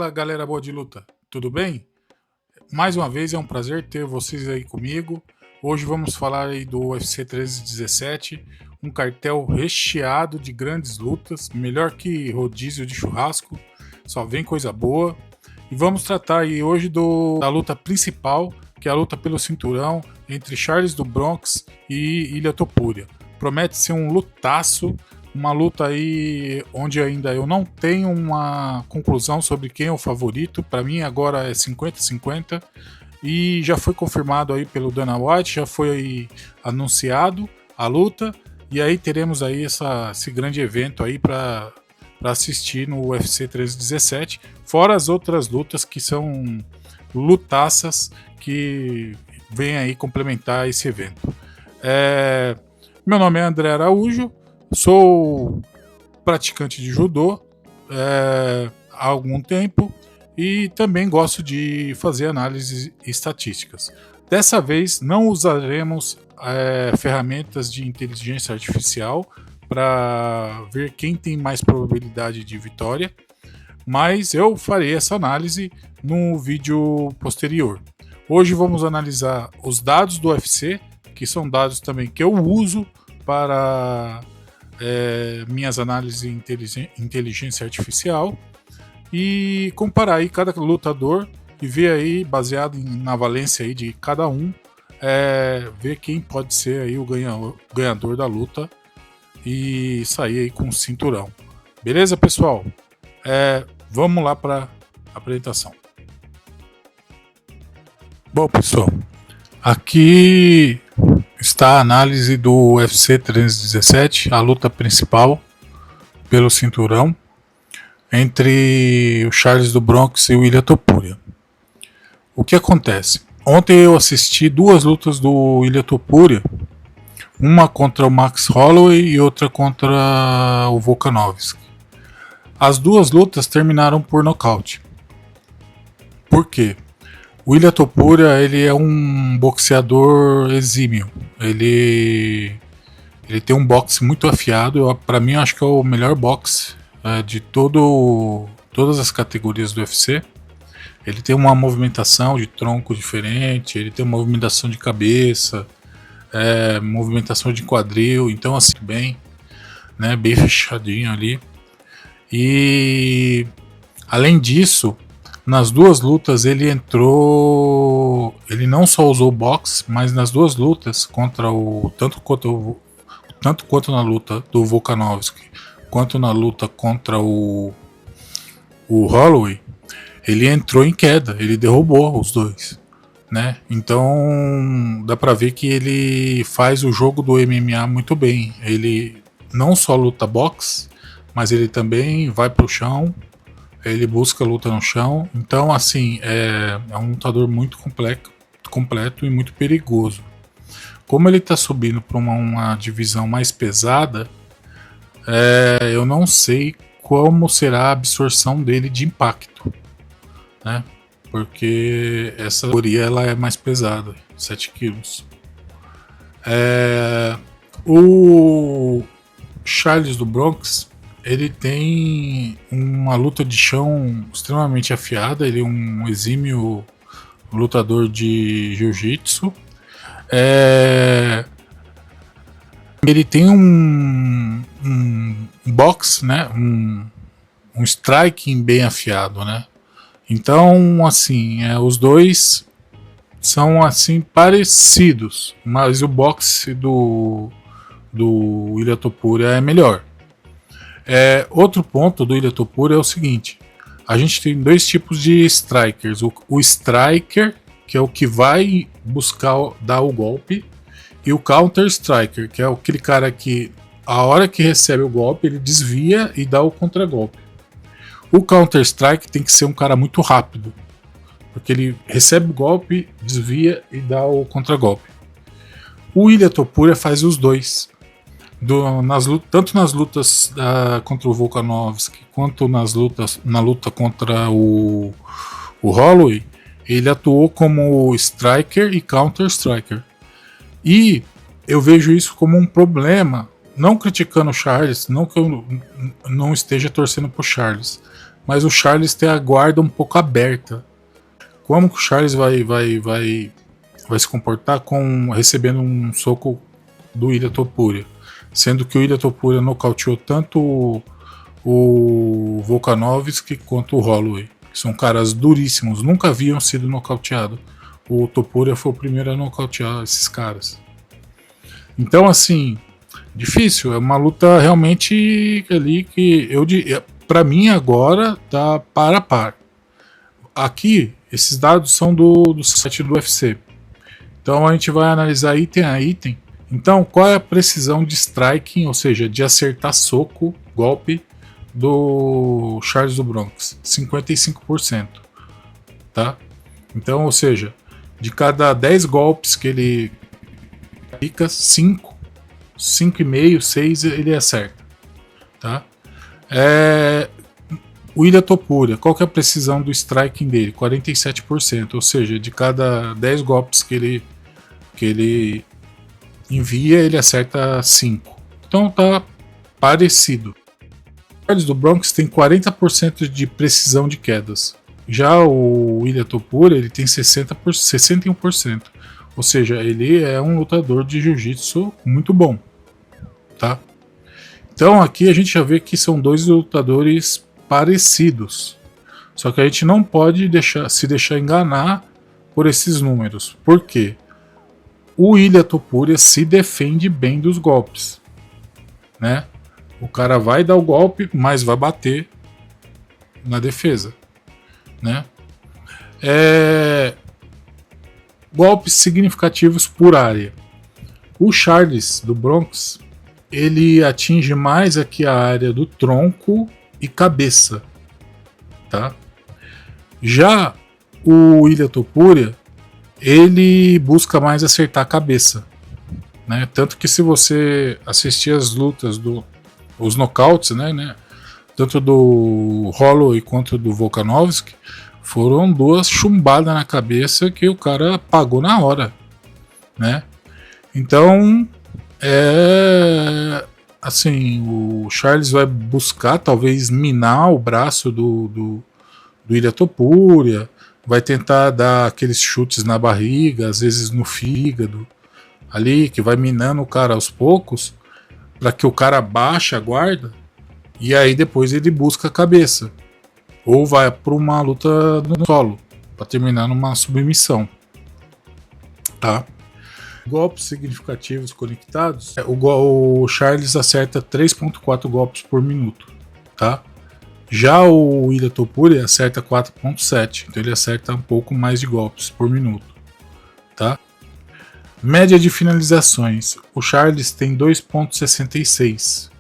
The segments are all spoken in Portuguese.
Fala galera boa de luta, tudo bem? Mais uma vez é um prazer ter vocês aí comigo. Hoje vamos falar aí do UFC 1317, um cartel recheado de grandes lutas, melhor que rodízio de churrasco, só vem coisa boa. E vamos tratar aí hoje da luta principal, que é a luta pelo cinturão entre Charles do Bronx e Ilia Topuria. Promete ser um lutaço, uma luta aí onde ainda eu não tenho uma conclusão sobre quem é o favorito. Para mim agora é 50-50 e já foi confirmado aí pelo Dana White, já foi aí anunciado a luta e aí teremos aí esse grande evento aí para assistir no UFC 1317, fora as outras lutas que são lutaças que vêm aí complementar esse evento. Meu nome é André Araújo, sou praticante de judô há algum tempo e também gosto de fazer análises estatísticas. Dessa vez não usaremos ferramentas de inteligência artificial para ver quem tem mais probabilidade de vitória, mas eu farei essa análise no vídeo posterior. Hoje vamos analisar os dados do UFC, que são dados também que eu uso para minhas análises em inteligência artificial e comparar aí cada lutador e ver aí, baseado na valência aí de cada um, ver quem pode ser aí o ganhador da luta e sair aí com o cinturão. Beleza, pessoal? Vamos lá para a apresentação. Bom, pessoal, aqui está a análise do UFC 317, a luta principal pelo cinturão entre o Charles do Bronx e o Ilia Topuria. O que acontece? Ontem eu assisti duas lutas do Ilia Topuria, uma contra o Max Holloway e outra contra o Volkanovski. As duas lutas terminaram por nocaute. Por quê? O Ilia Topuria, ele é um boxeador exímio. Ele tem um boxe muito afiado. Para mim, eu acho que é o melhor boxe de todas as categorias do UFC. Ele tem uma movimentação de tronco diferente, ele tem uma movimentação de cabeça, movimentação de quadril, então assim, bem fechadinho ali. E além disso, nas duas lutas ele não só usou boxe, mas nas duas lutas tanto quanto na luta do Volkanovski, quanto na luta contra o Holloway, ele entrou em queda, ele derrubou os dois, né? Então dá pra ver que ele faz o jogo do MMA muito bem. Ele não só luta boxe, mas ele também vai pro chão, ele busca luta no chão. Então assim, é um lutador muito completo e muito perigoso. Como ele tá subindo para uma divisão mais pesada, eu não sei como será a absorção dele de impacto, né? Porque essa categoria ela é mais pesada, 7 quilos. O Charles do Bronx, ele tem uma luta de chão extremamente afiada, ele é um exímio lutador de jiu-jitsu. Ele tem um boxe, né? Um striking bem afiado, né? Então, assim, os dois são assim parecidos, mas o boxe do Ilia Topuria é melhor. Outro ponto do Ilia Topuria é o seguinte: a gente tem dois tipos de strikers. O striker, que é o que vai buscar dar o golpe, e o counter striker, que é aquele cara que a hora que recebe o golpe ele desvia e dá o contragolpe. O counter strike tem que ser um cara muito rápido, porque ele recebe o golpe, desvia e dá o contragolpe. O Ilia Topuria faz os dois. Tanto nas lutas contra o Volkanovski quanto na luta contra o Holloway, ele atuou como striker e counter striker. E eu vejo isso como um problema, não criticando o Charles, não que eu não esteja torcendo pro Charles, mas o Charles tem a guarda um pouco aberta. Como que o Charles vai se comportar com recebendo um soco do Ilia Topuria? Sendo que o Ilia Topuria nocauteou tanto o Volkanovski quanto o Holloway, que são caras duríssimos, nunca haviam sido nocauteados. O Topuria foi o primeiro a nocautear esses caras. Então, assim, difícil, é uma luta realmente ali que para mim agora tá para par. Aqui, esses dados são do site do UFC. Então a gente vai analisar item a item. Então, qual é a precisão de striking, ou seja, de acertar soco, golpe, do Charles do Bronx? 55%. Tá? Então, ou seja, de cada 10 golpes que ele fica, 5,5, 6 ele acerta. Tá? O Ilia Topuria, qual que é a precisão do striking dele? 47%, ou seja, de cada 10 golpes que ele envia, ele acerta 5. Então tá parecido. O Charles do Bronx tem 40% de precisão de quedas. Já o Ilia Topuria, ele tem 61%. Ou seja, ele é um lutador de jiu-jitsu muito bom. Tá? Então aqui a gente já vê que são dois lutadores parecidos. Só que a gente não pode se deixar enganar por esses números. Por quê? O Ilia Topuria se defende bem dos golpes, né? O cara vai dar o golpe, mas vai bater na defesa, né? Golpes significativos por área. O Charles do Bronx, ele atinge mais aqui a área do tronco e cabeça, tá? Já o Ilia Topuria, ele busca mais acertar a cabeça, né? Tanto que se você assistir as lutas os nocautes, né? Tanto do Holloway quanto do Volkanovski, foram duas chumbadas na cabeça que o cara pagou na hora, né? Então, assim, o Charles vai buscar talvez minar o braço do Ilia Topuria, vai tentar dar aqueles chutes na barriga, às vezes no fígado, ali, que vai minando o cara aos poucos, para que o cara baixe a guarda, e aí depois ele busca a cabeça. Ou vai para uma luta no solo, para terminar numa submissão. Tá? Golpes significativos conectados, o Charles acerta 3,4 golpes por minuto. Tá? Já o Ilia Topuria acerta 4,7, então ele acerta um pouco mais de golpes por minuto. Tá? Média de finalizações, o Charles tem 2,66.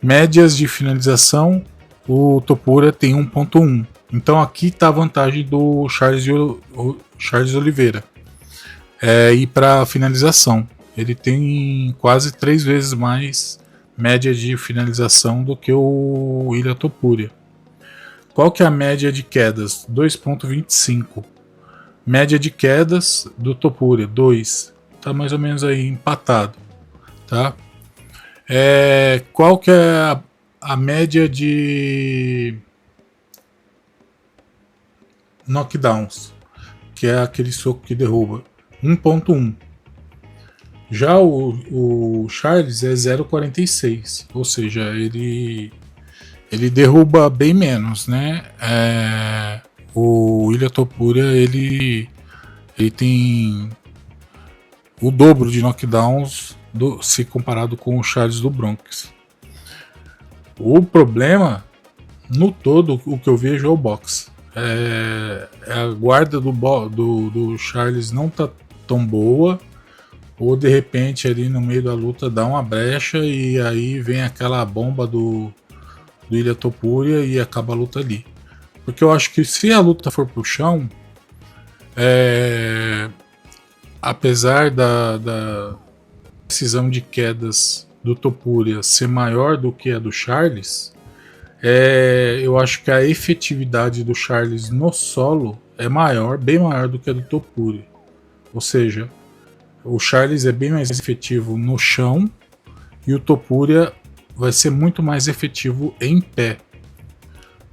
Médias de finalização, o Topuria tem 1,1. Então aqui está a vantagem do Charles Oliveira. Ir para finalização. Ele tem quase 3 vezes mais média de finalização do que o Ilia Topuria. Qual que é a média de quedas? 2,25. Média de quedas do Topuria, 2. Tá mais ou menos aí empatado. Tá? Qual que é a média de knockdowns? Que é aquele soco que derruba. 1,1. Já o Charles é 0,46, ou seja, ele derruba bem menos, né? O Ilia Topuria ele tem o dobro de knockdowns se comparado com o Charles do Bronx. O problema no todo, o que eu vejo é o boxe. A guarda do Charles não tá tão boa, ou de repente ali no meio da luta dá uma brecha e aí vem aquela bomba do Ilia Topuria e acaba a luta ali. Porque eu acho que se a luta for pro chão, apesar da precisão de quedas do Topuria ser maior do que a do Charles, eu acho que a efetividade do Charles no solo é maior, bem maior do que a do Topuria. Ou seja, o Charles é bem mais efetivo no chão e o Topuria vai ser muito mais efetivo em pé.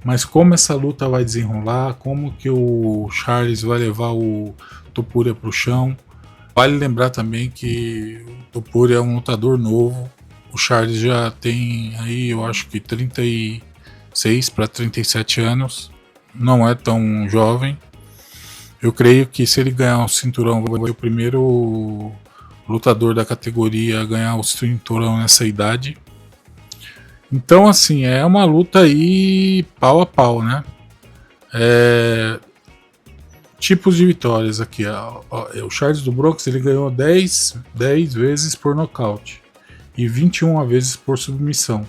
Mas como essa luta vai desenrolar, como que o Charles vai levar o Topuria para o chão. Vale lembrar também que o Topuria é um lutador novo. O Charles já tem aí, eu acho que 36 para 37 anos. Não é tão jovem. Eu creio que se ele ganhar o cinturão, vai ser o primeiro lutador da categoria a ganhar o cinturão nessa idade. Então, assim, é uma luta aí pau a pau, né? Tipos de vitórias aqui. O Charles do Bronx ele ganhou 10 vezes por nocaute e 21 vezes por submissão.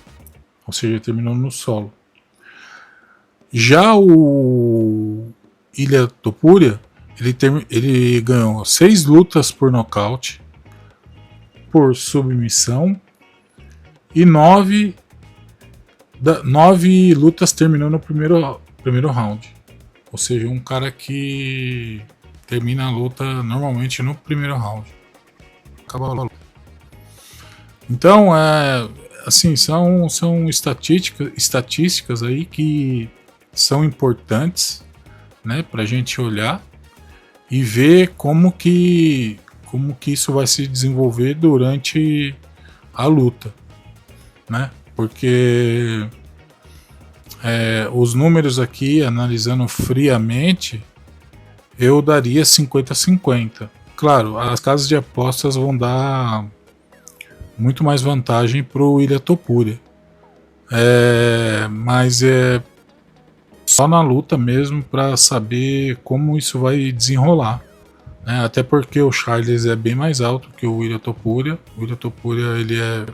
Ou seja, terminou no solo. Já o Ilia Topuria, ele ganhou 6 lutas por nocaute, por submissão, e 9 lutas terminou no primeiro round. Ou seja, um cara que termina a luta normalmente no primeiro round. Acaba a luta. Então, assim, são estatísticas aí que são importantes, né, para a gente olhar e ver como que isso vai se desenvolver durante a luta, né? Porque os números aqui, analisando friamente, eu daria 50-50. Claro, as casas de apostas vão dar muito mais vantagem para o Ilia Topuria. Mas é só na luta mesmo para saber como isso vai desenrolar. Né? Até porque o Charles é bem mais alto que o Ilia Topuria. O Ilia Topuria ele é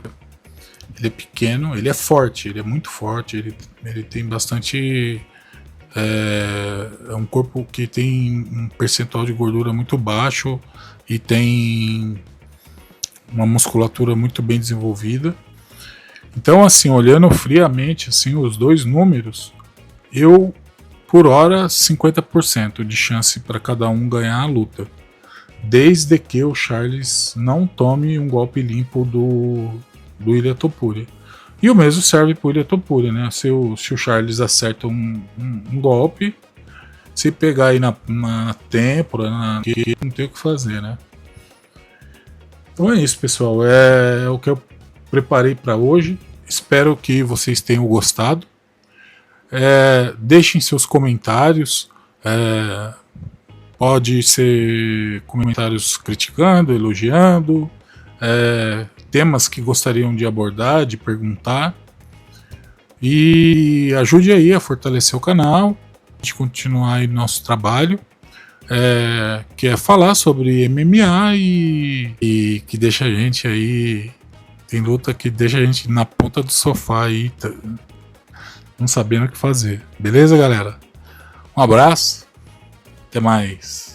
pequeno, ele é forte, ele é muito forte, ele tem bastante. É um corpo que tem um percentual de gordura muito baixo e tem uma musculatura muito bem desenvolvida. Então, assim, olhando friamente assim, os dois números, eu, por hora, 50% de chance para cada um ganhar a luta. Desde que o Charles não tome um golpe limpo do Ilia Topuria. E o mesmo serve para o Ilia Topuria, né? Se o Charles acerta um golpe, se pegar aí na têmpora, não tem o que fazer, né? Então é isso, pessoal. É o que eu preparei para hoje. Espero que vocês tenham gostado. Deixem seus comentários. Pode ser comentários criticando, elogiando, temas que gostariam de abordar, de perguntar. E ajude aí a fortalecer o canal, a gente continuar aí nosso trabalho, que é falar sobre MMA e que deixa a gente aí. Tem luta que deixa a gente na ponta do sofá aí, não sabendo o que fazer. Beleza, galera? Um abraço, até mais.